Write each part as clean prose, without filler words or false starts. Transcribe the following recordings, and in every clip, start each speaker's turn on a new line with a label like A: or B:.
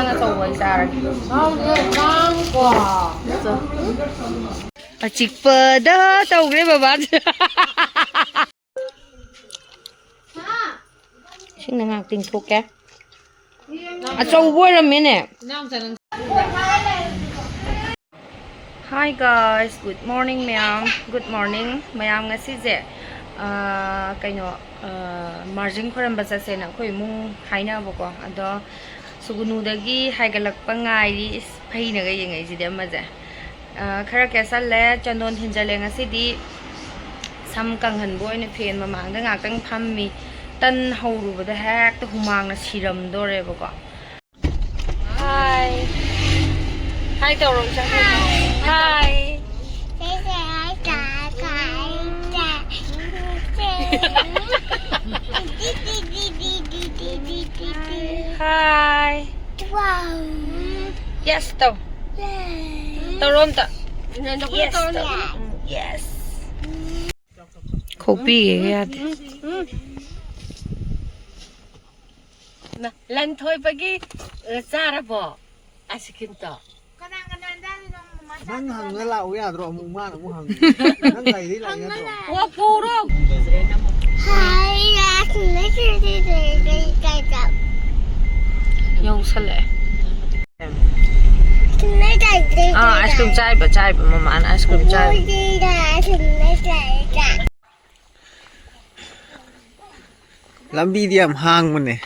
A: ꯌꯦꯟꯁꯥꯡ ꯑꯆꯧꯕ ꯑꯣꯏ ꯆꯥꯔꯒꯦ ꯑꯆꯤꯛꯄꯗ ꯇꯧꯈ꯭ꯔꯦ ꯕꯕꯥꯁꯦ ꯏꯁꯤꯡꯅ ꯉꯥꯛ ꯇꯤꯡꯊꯣꯛꯀꯦ ꯑꯆꯧꯕ ꯑꯣꯏꯔꯝꯃꯦꯅꯦ Hi guys, good morning mayam. Good morning. mayam ngasize kaino margin khoramba chasena khoi mung hainabako ado sugunudagi haigalakpa ngairi phainaga yengai jide amaje khara kesalle chandon hinjale ngasidi sam kanghanbo oina fen mamangda ngaktang phammi tan haurubada hekta humangna siramdorebako Hi Hi tawro cha Hi Hi Wow Yes taw Tawron ta Yes Yes Kopi yate Na lan thoi pagi charabo asikin to
B: Nang hang na lao ya dro mung ma mo hang nang lai di lai ya dro
A: wa puro
C: Hai ya
A: Yung sale ice cream chai ba mama an ice cream chai
B: lambi di am hang mun ne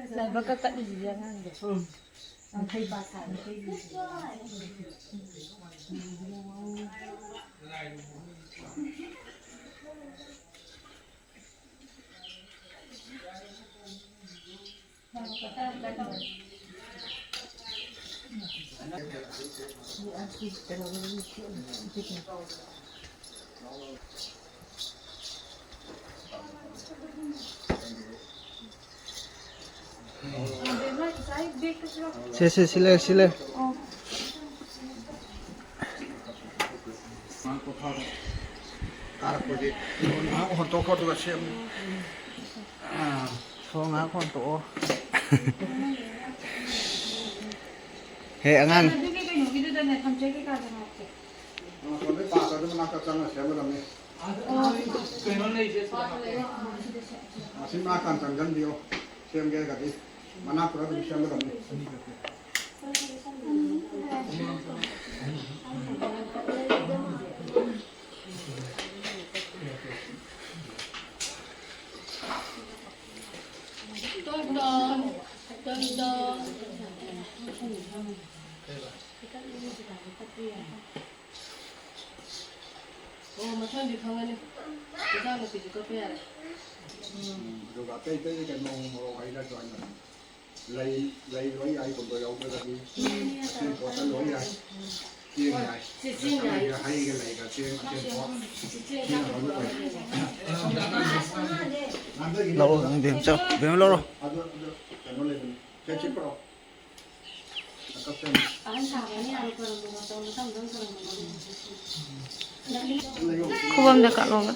A: Laba ka kat di jangan deh. Sampai basah.
B: sile kon to ko to sem so nga kon to he angan Masih makan jangan dia, siam dia kati, mana pernah tu siam kami.
A: Oh, macam di tangan ni, kita nak pergi ke Pia.
B: Juga teh kan mau hai dah tuan. Lay lối ai cũng tôi đâu có đi. Có cái lối ai. Chiên này. Hay cái này cả chiên có. Lâu rồi điểm sao? Điểm lâu rồi. Anh
D: ꯈꯨꯕꯝꯗ ꯀꯠꯂꯣꯕ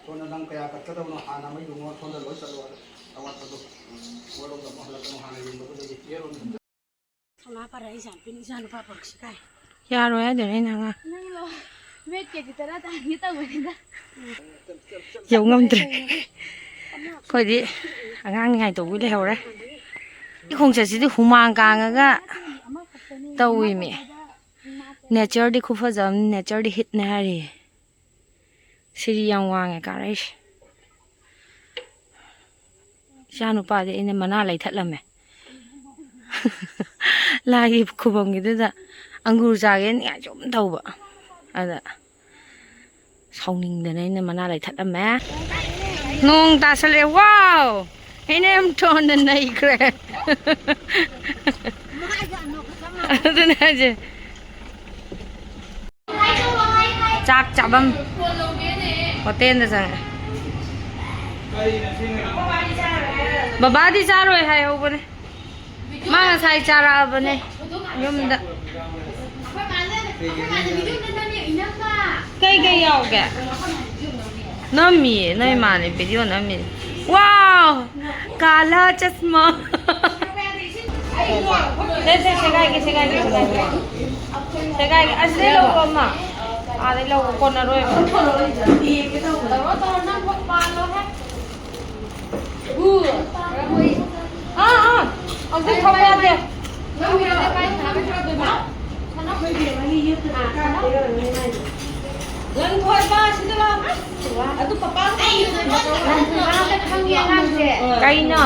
B: ꯁꯣꯟꯗ ꯅꯪ ꯀꯌꯥ ꯀꯠꯀꯗꯕꯅꯣ ꯍꯥꯟꯅ ꯑꯃ ꯌꯦꯡꯉꯣ ꯁꯣꯟꯗ ꯂꯣꯏ ꯆꯠꯂꯣ ꯑꯋꯥꯠꯄꯗꯣ ꯋꯥꯔꯣꯝꯗ ꯑꯃꯨꯛ ꯍꯜꯂꯛꯀꯅꯣ ꯍꯥꯟꯅ ꯌꯦꯡꯕꯗꯨꯗꯒꯤ ꯌꯦꯔꯣꯝꯗ
D: ꯌꯥꯔꯣꯏ ꯍꯥꯏꯗꯣꯏꯅꯦ ꯑꯩꯅ ꯑꯉꯥꯡ ꯌꯧ ꯉꯝꯗ꯭ꯔꯦ ꯑꯩꯈꯣꯏꯗꯤ ꯑꯉꯥꯡ ꯅꯤꯉꯥꯏ ꯇꯧꯕꯤ ꯂꯩꯍꯧꯔꯦ ꯈꯣꯡꯆꯠꯁꯤꯗꯤ ꯍꯨꯃꯥꯡ ꯀꯥꯡꯉꯒ ꯇꯧꯏꯃꯤ ꯅꯦꯆꯔꯗꯤ ꯈꯨꯐꯖꯕꯅꯤ ꯅꯦꯆꯔꯗꯤ ꯍꯤꯠꯅꯦ ꯍꯥꯏꯔꯤꯌꯦ ꯁꯤꯔꯤ ꯌꯥꯝ ꯋꯥꯡꯉꯦ ꯀꯥꯔꯛꯏꯁꯦ ꯏꯆꯥ ꯅꯨꯄꯥꯗꯤ ꯑꯩꯅ ꯃꯅꯥ ꯂꯩꯊꯠꯂꯝꯃꯦ ꯂꯥꯏꯒꯤ ꯈꯨꯕꯝꯒꯤꯗꯨꯗ ꯑꯪꯒꯨꯔ ꯆꯥꯒꯦ ꯅꯤꯡꯉꯥꯏ ꯁꯨꯝ ꯇꯧꯕ ꯑꯗ ꯁꯥꯎꯅꯤꯡꯗꯅ ꯑꯩꯅ ꯃꯅꯥ ꯂꯩꯊꯠꯂꯝꯃꯦ ꯅꯣꯡ ꯇꯥꯁꯜꯂꯦ ꯋꯥꯎ ꯑꯩꯅ ꯌꯥꯝ ꯊꯣꯟꯗ ꯅꯩꯈ꯭ꯔꯦ ꯑꯗꯨꯅꯦ ꯍꯥꯏꯁꯦ ꯆꯥꯛ ꯆꯥꯐꯝ ꯍꯣꯇꯦꯜꯗ ꯆꯪꯉꯦ ꯕꯕꯥꯗꯤ ꯆꯥꯔꯣꯏ ꯍꯥꯏꯍꯧꯕꯅꯦ ꯃꯥ ꯉꯁꯥꯏ ꯆꯥꯔꯛꯑꯕꯅꯦ ꯌꯨꯝꯗ ꯀꯩ ꯌꯥꯎꯒꯦ ꯅꯝꯃꯤꯌꯦ ꯅꯣꯏ ꯏꯃꯥꯅꯦ ꯚꯤꯗꯤꯑꯣ ꯅꯝꯃꯤ ꯋꯥꯎ काला चश्मा सेगाई असले लोगो अम्मा आदे लोगो कोनरोय हां अगदी खबर दे लन खोय बा सिदला अदु पप्पा लन खोय खंगे नासे काइना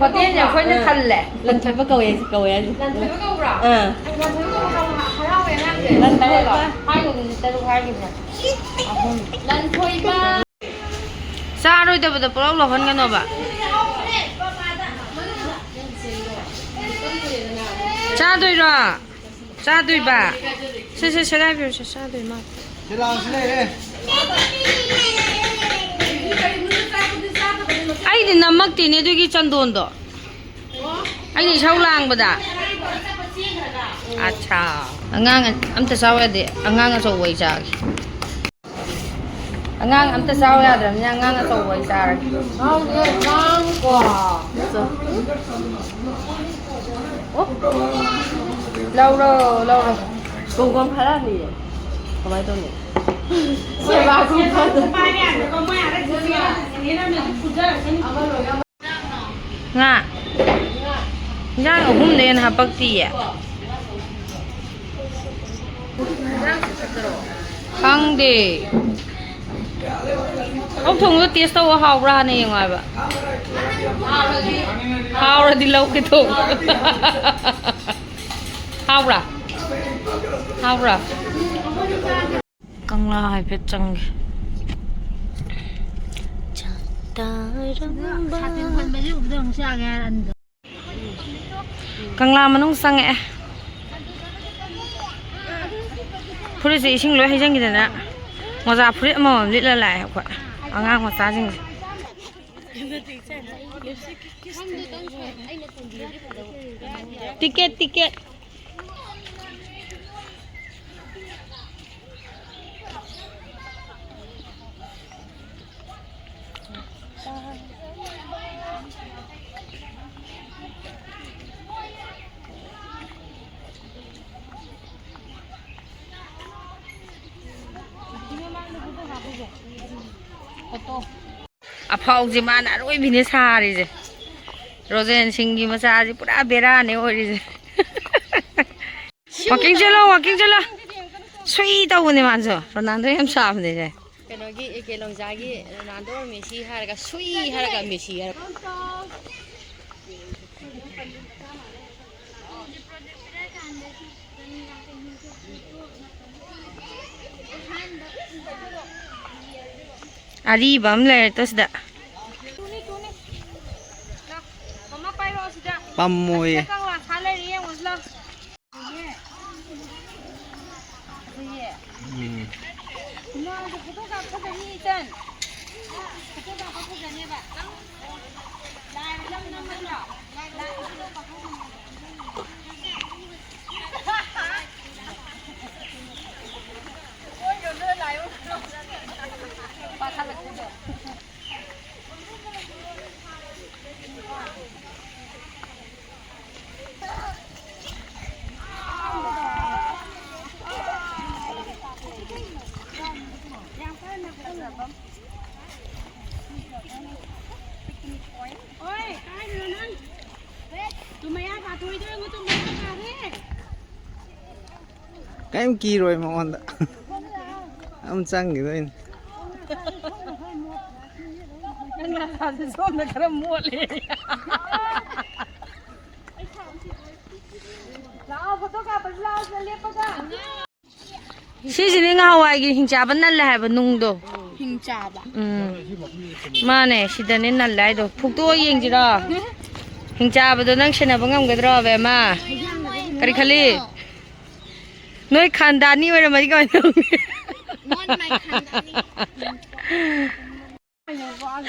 D: होटेल nya khoina khalle लन खोय बा कौए लन खोय बा कौबरा लन खोय बा हरावे नासे लन खोय बा हाय तरु हाय गिना लन खोय बा चारोय दबदा पुराव लहन गनो बा चादोइरा चादोइबा से सेगाय बिउ से चादोइ मा ꯑꯩꯗꯤ ꯅꯝꯃꯛꯇꯦꯅꯦ ꯑꯗꯨꯒꯤ ꯆꯟꯗꯣꯟꯗꯣ ꯑꯩꯅ ꯏꯁꯧ ꯂꯥꯡꯕꯗ ꯑꯠꯁꯥ ꯑꯉꯥꯡ ꯑꯝꯇ ꯆꯥꯎ ꯌꯥꯗꯦ ꯑꯉꯥꯡ ꯑꯆꯧꯕ ꯑꯩ ꯆꯥꯒꯦ ꯑꯉꯥꯡ ꯑꯝꯇ ꯆꯥꯎ ꯌꯥꯗ꯭ꯔꯕꯅꯤꯅ ꯑꯉꯥꯡ ꯑꯆꯧꯕ ꯑꯩ ꯆꯥꯔꯒꯦ ꯂꯧꯔꯣ ꯂꯧꯔꯣ ꯀꯣꯡꯒꯣꯟ ꯐꯔꯥꯅꯤꯌꯦ ꯀꯃꯥꯏꯅ ꯇꯧꯅꯤ nga yang ahum ne na pakti ya khang de ông thùng nó test tao hao ra này ngoài ba hao ra đi lâu cái thùng hao ra căng la hai phết trăng căng la mà nông sang ngẹ phơi gì sinh lối hay chăng gì nè mà ra phơi mà lít là lại học anh ngang mà xa chăng ticket ꯑꯐꯥꯎꯁꯦ ꯃꯥꯅ ꯑꯔꯣꯏꯕꯤꯅꯦ ꯁꯥꯔꯤꯁꯦ ꯔꯣꯖꯦꯟ ꯁꯤꯡꯒꯤ ꯃꯆꯥꯁꯦ ꯄꯨꯔꯥ ꯕꯦꯔꯥꯅꯦ ꯑꯣꯏꯔꯤꯁꯦ ꯋꯥꯀꯤꯡ ꯆꯠꯂꯣ ꯁꯨꯏ ꯇꯧꯕꯅꯦ ꯃꯥꯁꯨ ꯔꯣꯅꯥꯜꯗꯣ ꯌꯥꯝ ꯁꯥꯕꯅꯦ ꯁꯦ ꯀꯩꯅꯣꯒꯤ ꯑꯦꯀꯦ ꯂꯣꯡꯖꯥꯒꯤ ꯔꯣꯅꯥꯜꯗꯣ ꯃꯦꯁꯤ ꯍꯥꯏꯔꯒ ꯁꯨꯏ ꯍꯥꯏꯔꯒ ꯃꯦꯁꯤ ꯍꯥꯏꯔꯒ ꯑꯔꯤꯕ ꯑꯃ ꯂꯩꯔꯛꯇꯁꯤꯗ ꯄꯝꯃꯣꯏꯌꯦ
E: ꯀꯩꯝ ꯀꯤꯔꯣꯏ ꯃꯉꯣꯟꯗ ꯑꯗꯨꯝ ꯆꯪꯈꯤꯗꯣꯏꯅꯤ
C: ꯁꯣꯝꯗ ꯈꯔ ꯃꯣꯠꯂꯦ
D: ꯁꯤꯁꯤꯅꯤ ꯉꯍꯥꯟꯋꯥꯏꯒꯤ ꯍꯤꯡꯆꯥꯕ ꯅꯜꯂꯦ ꯍꯥꯏꯕ ꯅꯨꯡꯗꯣ
C: ꯍꯤꯡꯆꯥꯕ
D: ꯃꯥꯅꯦ ꯁꯤꯗꯅꯦ ꯅꯜꯂꯦ ꯍꯥꯏꯗꯣ ꯐꯨꯛꯇꯣꯛꯑ ꯌꯦꯡꯁꯤꯔꯣ ꯍꯤꯡꯆꯥꯕꯗꯣ ꯅꯪ ꯁꯦꯟꯅꯕ ꯉꯝꯒꯗ꯭ꯔꯣ ꯕꯦꯝꯃ ꯀꯔꯤ ꯈꯜꯂꯤ ꯅꯣꯏ ꯈꯥꯟꯗꯥꯅꯤ ꯑꯣꯏꯔꯝꯃꯗꯤ ꯀꯃꯥꯏꯅ ꯇꯧꯅꯤ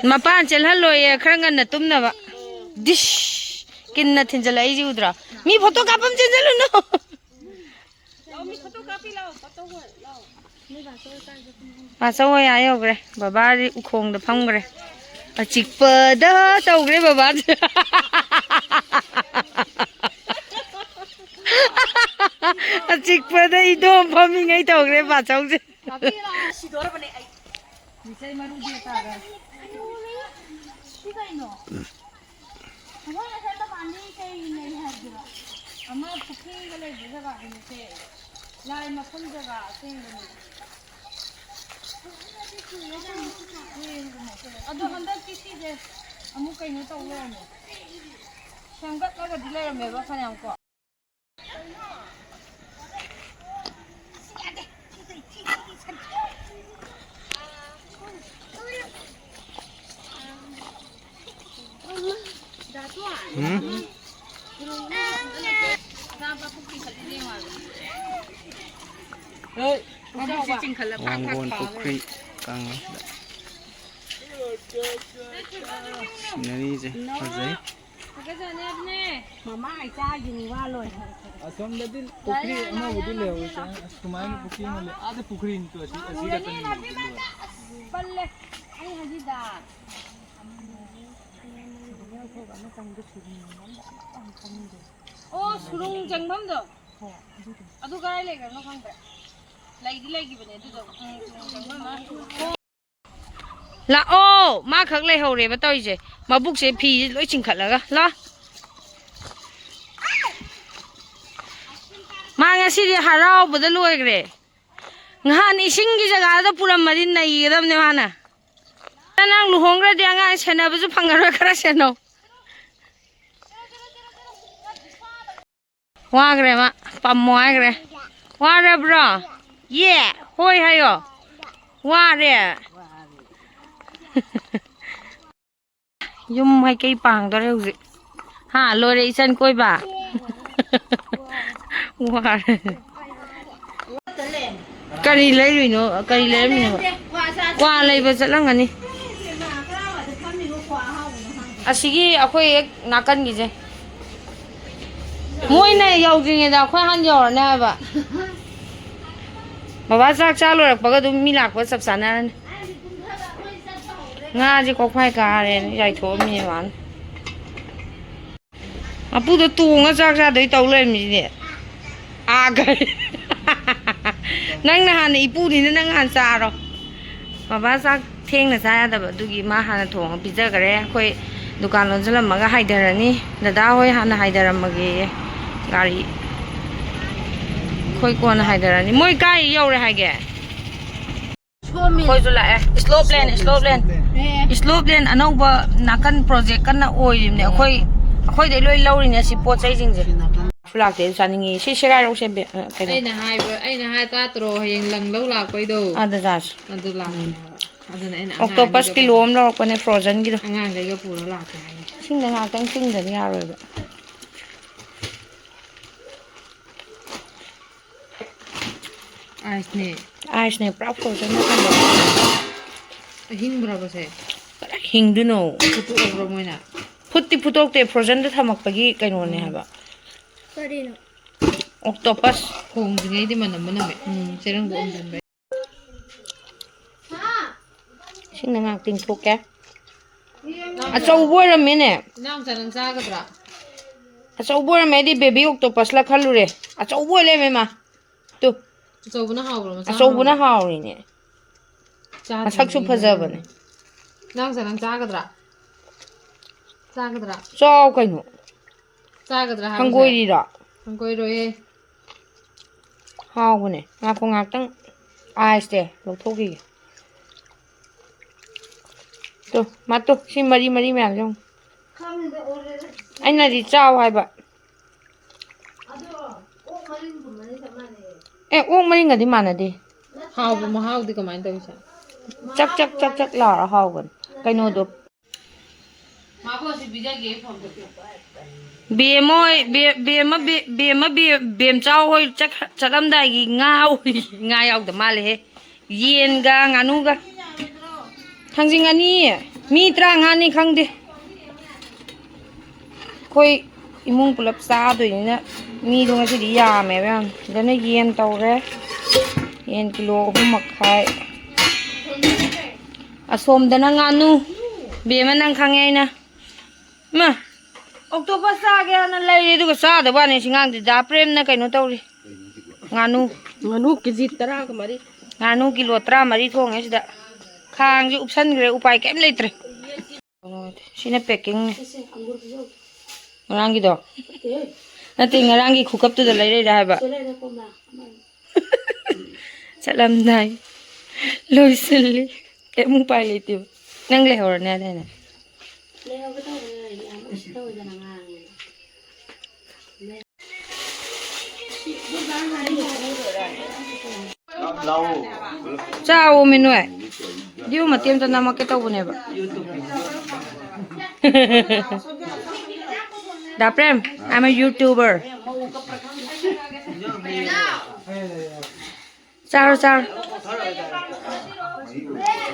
D: ꯃꯄꯥꯟ ꯆꯦꯜꯍꯜꯂꯣꯏꯌꯦ ꯈꯔ ꯉꯟꯅ ꯇꯨꯝꯅꯕ ꯗꯤꯁ ꯀꯤꯟꯅ ꯊꯤꯟꯖꯜꯂꯛꯏꯁꯤ ꯎꯗ꯭ꯔꯣ ꯃꯤ ꯐꯣꯇꯣ ꯀꯥꯞꯐꯝ ꯆꯦꯟꯖꯜꯂꯨꯅꯨ ꯕꯥꯆꯧ ꯍꯣꯏ ꯑꯥ ꯌꯧꯈ꯭ꯔꯦ ꯕꯕꯥꯗꯤ ꯎꯈꯣꯡꯗ ꯐꯝꯈ꯭ꯔꯦ ꯑꯆꯤꯛꯄꯗ ꯇꯧꯈ꯭ꯔꯦ ꯕꯕꯥꯁꯦ ꯑꯆꯤꯛꯄꯗ ꯏꯗꯣꯝ ꯐꯝꯃꯤꯉꯩ ꯇꯧꯈ꯭ꯔꯦ ꯕꯥꯆꯧꯁꯦ
C: ꯑꯃ ꯄꯨꯈ꯭ꯔꯤꯒ ꯂꯩꯕ ꯖꯒꯥꯗꯨꯅꯤꯁꯦ ꯂꯥꯏ ꯃꯐꯝ ꯖꯒꯥ ꯑꯁꯦꯡꯕꯅꯤ ꯑꯗꯣ ꯍꯟꯗꯛꯇꯤ ꯁꯤꯁꯦ ꯑꯃꯨꯛ ꯀꯩꯅꯣ ꯇꯧ ꯂꯩꯔꯝꯃꯦ ꯁꯦꯝꯒꯠꯂꯒꯗꯤ ꯂꯩꯔꯝꯃꯦꯕ ꯐꯅꯌꯥꯝ ꯀꯣ
E: ꯋꯥꯡꯒꯣꯟ ꯄꯨꯈ꯭ꯔꯤ ꯀꯪꯂꯥꯗ ꯁꯤꯅꯔꯤꯁꯦ ꯐꯖꯩ
C: ꯃꯃꯥ ꯏꯆꯥꯒꯤꯅꯤ ꯋꯥ ꯂꯣꯏ
F: ꯑꯁꯣꯝꯗꯗꯤ ꯄꯨꯈ꯭ꯔꯤ ꯑꯃꯕꯨꯗꯤ ꯂꯩꯍꯧꯏ ꯁꯨꯃꯥꯏꯅ ꯄꯨꯈ꯭ꯔꯤ ꯑꯃ ꯂꯩ ꯑꯥꯗ ꯄꯨꯈ꯭ꯔꯤ ꯅꯠꯇꯣ ꯑꯁꯤ ꯈꯛꯇꯅꯤ
C: ꯄꯜꯂꯦ ꯑꯩ ꯍꯥꯏꯁꯤꯗ ꯑꯣ ꯁꯨꯔꯨꯡ ꯆꯪꯐꯝꯗꯣ ꯑꯗꯨ ꯀꯗꯥꯏ ꯂꯩꯈ꯭ꯔꯕꯅꯣ ꯈꯪꯗ꯭ꯔꯦ ꯂꯩꯗꯤ ꯂꯩꯈꯤꯕꯅꯦ ꯑꯗꯨꯗꯣ
D: ꯂꯥꯛꯑꯣ ꯃꯥ ꯈꯛ ꯂꯩꯍꯧꯔꯦꯕ ꯇꯧꯔꯤꯁꯦ ꯃꯕꯨꯛꯁꯦ ꯐꯤꯁꯦ ꯂꯣꯏ ꯆꯤꯡꯈꯠꯂꯒ ꯂꯥ ꯃꯥ ꯉꯁꯤꯗꯤ ꯍꯔꯥꯎꯕꯗ ꯂꯣꯏꯈ꯭ꯔꯦ ꯅꯍꯥꯟ ꯏꯁꯤꯡꯒꯤ ꯖꯒꯥꯗ ꯄꯨꯔꯝꯃꯗꯤ ꯅꯩꯒꯗꯕꯅꯦ ꯃꯥꯅ ꯅꯪ ꯂꯨꯍꯣꯡꯈ꯭ꯔꯗꯤ ꯑꯉꯥꯡ ꯁꯦꯟꯅꯕꯁꯨ ꯐꯪꯉꯔꯣꯏ ꯈꯔ ꯁꯦꯟꯅꯧ ꯋꯥꯈ꯭ꯔꯦ ꯃꯥ ꯄꯝꯃꯣ ꯍꯥꯏꯈ꯭ꯔꯦ ꯋꯥꯔꯕ꯭ꯔꯣ ꯌꯦ ꯍꯣꯏ ꯍꯥꯏꯌꯣ ꯋꯥꯔꯦ ꯌꯨꯝ ꯃꯥꯏꯀꯩ ꯄꯥꯡꯗꯣꯔꯦ ꯍꯧꯖꯤꯛ ꯍꯥ ꯂꯣꯏꯔꯦ ꯏꯆꯟ ꯀꯣꯏꯕ ꯋꯥꯔꯦ ꯀꯔꯤ ꯂꯩꯔꯨꯏꯅꯣ ꯀꯔꯤ ꯂꯩꯔꯝꯃꯤꯅꯣ ꯀ꯭ꯋꯥ ꯂꯩꯕ ꯆꯠꯂꯝꯒꯅꯤ ꯑꯁꯤꯒꯤ ꯑꯩꯈꯣꯏ ꯍꯦꯛ ꯅꯥꯀꯟꯒꯤꯁꯦ ꯃꯣꯏꯅ ꯌꯧꯗ꯭ꯔꯤꯉꯩꯗ ꯑꯩꯈꯣꯏ ꯍꯥꯟꯅ ꯌꯧꯔꯅꯤ ꯍꯥꯏꯕ ꯕꯕꯥ ꯆꯥꯛ ꯆꯥ ꯂꯣꯏꯔꯛꯄꯒ ꯑꯗꯨꯝ ꯃꯤ ꯂꯥꯛꯄ ꯆꯞ ꯆꯥꯟꯅꯔꯅꯤ ꯉꯥꯁꯦ ꯀꯣꯛꯐꯥꯏ ꯀꯥꯔꯦꯅ ꯌꯥꯏꯊꯣꯛꯑꯝꯃꯤꯅꯦ ꯃꯥꯅ ꯃꯄꯨꯗꯣ ꯇꯣꯡꯉ ꯆꯥꯛ ꯆꯥꯗꯣꯏ ꯇꯧ ꯂꯩꯔꯝꯃꯤꯁꯤꯅꯦ ꯀꯔꯤ ꯅꯪ ꯅꯍꯥꯟꯅ ꯏꯄꯨꯅꯤꯅ ꯅꯪ ꯍꯥꯟꯅ ꯆꯥꯔꯣ ꯕꯕꯥ ꯆꯥꯛ ꯊꯦꯡꯅ ꯆꯥ ꯌꯥꯗꯕ ꯑꯗꯨꯒꯤ ꯃꯥ ꯍꯥꯟꯅ ꯊꯣꯡꯉ ꯄꯤꯖꯈ꯭ꯔꯦ ꯑꯩꯈꯣꯏ ꯗꯨꯀꯥꯟ ꯂꯣꯟꯁꯤꯜꯂꯝꯃꯒ ꯍꯥꯏꯊꯔꯅꯤ ꯗꯗꯥ ꯍꯣꯏ ꯍꯥꯟꯅ ꯍꯥꯏꯊꯔꯝꯃꯒꯦ ꯒꯥꯔꯤ ꯑꯩꯈꯣꯏ ꯀꯣꯟꯅ ꯍꯥꯏꯊꯔꯅꯤ ꯃꯣꯏ ꯀꯥꯏ ꯌꯧꯔꯦ ꯍꯥꯏꯒꯦ ꯑꯩꯈꯣꯏꯁꯨ ꯂꯥꯛꯑꯦ ꯏꯁꯂꯣꯞꯂꯦꯟ ꯑꯅꯧꯕ ꯅꯥꯀꯟ ꯄ꯭ꯔꯣꯖꯦꯛ ꯀꯟꯅ ꯑꯣꯏꯔꯤꯕꯅꯦ ꯑꯩꯈꯣꯏꯗꯩ ꯂꯣꯏ ꯂꯧꯔꯤꯅꯦ ꯁꯤ ꯄꯣꯠ ꯆꯩꯁꯤꯡꯁꯦ ꯂꯥꯛꯇꯦ ꯆꯥꯅꯤꯡꯉꯤ ꯁꯤ ꯁꯦꯒꯥꯏꯔꯧꯁꯦ ꯀꯩꯅꯣ
A: ꯑꯩꯅ ꯍꯥꯏ ꯇꯥꯠꯇ꯭ꯔꯣ ꯍꯌꯦꯡ ꯂꯪ ꯂꯧ ꯂꯥꯛꯄꯩꯗꯣ
D: ꯑꯗ ꯆꯥꯁꯤ
A: ꯑꯗꯨ ꯂꯥꯛꯄꯅꯦ ꯑꯗꯨꯅ ꯑꯩꯅ
D: ꯑꯣꯛꯇꯣꯄꯁ ꯀꯤꯂꯣ ꯑꯃ ꯂꯧꯔꯛꯄꯅꯦ ꯐ꯭ꯔꯣꯖꯟꯒꯤꯗꯣ
A: ꯑꯉꯥꯡꯈꯩꯒ ꯄꯨꯔ ꯂꯥꯛꯀꯦ ꯍꯥꯏꯌꯦ
D: ꯏꯁꯤꯡꯗ ꯉꯥꯛꯇꯪ ꯇꯤꯡꯗꯗꯤ ꯌꯥꯔꯣꯏꯕ ꯑꯥꯏꯁꯅꯦ ꯄꯨꯔꯥ ꯐ꯭ꯔꯣꯖꯟ
A: ꯑꯍꯤꯡꯕ꯭ꯔꯕꯁꯦ
D: ꯍꯤꯡꯗꯨꯅꯣ
A: ꯐꯨꯠꯇꯣꯛꯑꯕ꯭ꯔꯣ ꯃꯣꯏꯅ
D: ꯐꯨꯠꯇꯤ ꯐꯨꯠꯇꯣꯛꯇꯦ ꯐ꯭ꯔꯣꯖꯟꯗ ꯊꯝꯃꯛꯄꯒꯤ ꯀꯩꯅꯣꯅꯦ ꯍꯥꯏꯕ
C: ꯀꯔꯤꯅꯣ
D: ꯑꯣꯛꯇꯣꯄꯁ
A: ꯊꯣꯡꯗ꯭ꯔꯤꯉꯩꯗꯤ ꯃꯅꯝ ꯅꯝꯃꯦ ꯆꯦꯔꯪꯗꯣ ꯎꯝꯖꯟꯕꯩ
D: ꯏꯁꯤꯡꯗ ꯉꯥꯏꯍꯥꯛ ꯇꯤꯡꯊꯣꯛꯀꯦ ꯑꯆꯧꯕ ꯑꯣꯏꯔꯝꯃꯦꯅꯦ
A: ꯏꯅꯥꯎꯆꯥ ꯅꯪ ꯆꯥꯒꯗ꯭ꯔꯥ
D: ꯑꯆꯧꯕ ꯑꯣꯏꯔꯝꯃꯦ ꯑꯩꯗꯤ ꯕꯦꯕꯤ ꯑꯣꯛꯇꯣꯄꯁꯂ ꯈꯜꯂꯨꯔꯦ ꯑꯆꯧꯕ ꯑꯣꯏ ꯂꯩꯔꯝꯃꯦ ꯃꯥ ꯇꯨ
A: ꯑꯆꯧꯕꯅ ꯍꯥꯎꯕ꯭ꯔꯣ ꯃꯆꯥ
D: ꯑꯆꯧꯕꯅ
A: ꯍꯥꯎꯕ꯭ꯔꯣ
D: ꯍꯥꯎꯔꯤꯅꯦ ꯃꯁꯛꯁꯨ ꯐꯖꯕꯅꯦ
A: ꯏꯅꯥꯎꯆꯥ ꯅꯪ ꯆꯥꯒꯗ꯭ꯔꯥ
D: ꯆꯥꯎ ꯀꯩꯅꯣ
A: ꯆꯥꯒꯗ꯭ꯔꯥ ꯍꯥꯏꯕꯁꯦ
D: ꯍꯪꯒꯣꯏꯔꯤꯔꯣ
A: ꯍꯪꯒꯣꯏꯔꯣꯏꯌꯦ
D: ꯍꯥꯎꯕꯅꯦ ꯉꯥꯛꯈꯣ ꯉꯥꯛꯇꯪ ꯑꯥꯏꯁꯇꯦ ꯂꯧꯊꯣꯛꯈꯤꯒꯦ ꯇꯣ ꯃꯥꯇꯣ ꯁꯤ ꯃꯔꯤ ꯃꯌꯥꯝ ꯌꯦꯡꯉꯨ ꯑꯩꯅꯗꯤ ꯆꯥꯎ ꯍꯥꯏꯕ ꯑꯦ ꯑꯣꯛ ꯃꯔꯤꯡꯒꯗꯤ ꯃꯥꯟꯅꯗꯦ
C: ꯍꯥꯎꯕ ꯃꯍꯥꯎꯗꯤ ꯀꯃꯥꯏꯅ ꯇꯧꯁꯦ
D: ꯆꯛ ꯆꯛ ꯆꯛ ꯆꯛ ꯂꯥꯎꯔ ꯍꯥꯎꯕꯅꯦ ꯀꯩꯅꯣꯗꯣ
A: ꯃꯥꯕꯣꯁꯤ ꯄꯤꯖꯒꯦ ꯐꯣꯟ
D: ꯕꯦꯝꯆꯥꯎ ꯍꯣꯏ ꯆꯠꯂꯝꯗꯥꯏꯒꯤ ꯉꯥ ꯉꯥ ꯌꯥꯎꯗ ꯃꯥꯜꯂꯦꯍꯦ ꯌꯦꯟꯒ ꯉꯥꯅꯨꯒ ꯊꯥꯡꯖꯤꯡ 2 ꯃꯤ 35ꯅꯤ ꯈꯪꯗꯦ ꯑꯩꯈꯣই ꯏꯃꯨꯡ ꯄꯨꯂꯞ ꯆꯥꯗꯣꯏꯅꯤꯅ ꯃꯤꯗꯣ ꯉꯁꯤꯗꯤ ꯌꯥꯝꯃꯦꯕ ꯌꯥꯝ ꯁꯤꯗꯅ ꯌꯦꯟ ꯇꯧꯔꯦ ꯌꯦꯟ ꯀꯤꯂꯣ 3.5 ꯑꯁꯣꯝꯗꯅ ꯉꯥꯅꯨ ꯕꯦꯝꯃ ꯅꯪ ꯈꯪꯉꯦ ꯑꯩꯅ ꯃꯥ ꯑꯣꯛꯇꯣꯄꯁ ꯆꯥꯒꯦꯅ ꯂꯩꯔꯤ ꯑꯗꯨꯒ ꯆꯥꯗꯕ ꯋꯥꯅꯤ ꯁꯤꯉꯥꯡꯗꯤ ꯗꯥ ꯄ꯭ꯔꯦꯝꯅ ꯀꯩꯅꯣ ꯇꯧꯔꯤ ꯉꯥꯅꯨ
A: KG 10
D: ꯉꯥꯅꯨ ꯀꯤꯂꯣ 13 ꯊꯣꯡꯉꯦ ꯁꯤꯗ ꯈꯥꯡꯁꯦ ꯎꯞꯁꯟꯈ꯭ꯔꯦ ꯎꯄꯥꯏ ꯀꯩꯝ ꯂꯩꯇ꯭ꯔꯦ ꯁꯤꯅ ꯄꯦꯛꯀꯤꯡꯅꯦ ꯉꯔꯥꯡꯒꯤꯗꯣ ꯅꯠꯇꯦ ꯉꯔꯥꯡꯒꯤ ꯈꯨꯀꯞꯇꯨꯗ ꯂꯩꯔꯛꯏꯔ ꯍꯥꯏꯕ ꯆꯠꯂꯝꯗꯥꯏ ꯂꯣꯏꯁꯤꯜꯂꯤ ꯀꯩꯝ ꯎꯄꯥꯏ ꯂꯩꯇꯦꯕ ꯅꯪ ꯂꯩꯍꯧꯔꯅꯦ ꯑꯗꯥꯏꯅꯦ ꯆꯥꯎꯋꯣ ꯃꯤꯅꯣꯏ ꯚꯤꯗꯤꯑꯣ ꯃꯇꯦꯛ ꯑꯃꯇ ꯅꯝꯃꯛꯀꯦ ꯇꯧꯕꯅꯦꯕ ꯗꯥ ꯄ꯭ꯔꯦꯝ ꯑꯥꯏ ꯑꯦꯝ ꯑ ꯌꯨꯇꯨꯕꯔ ꯆꯥꯔꯣ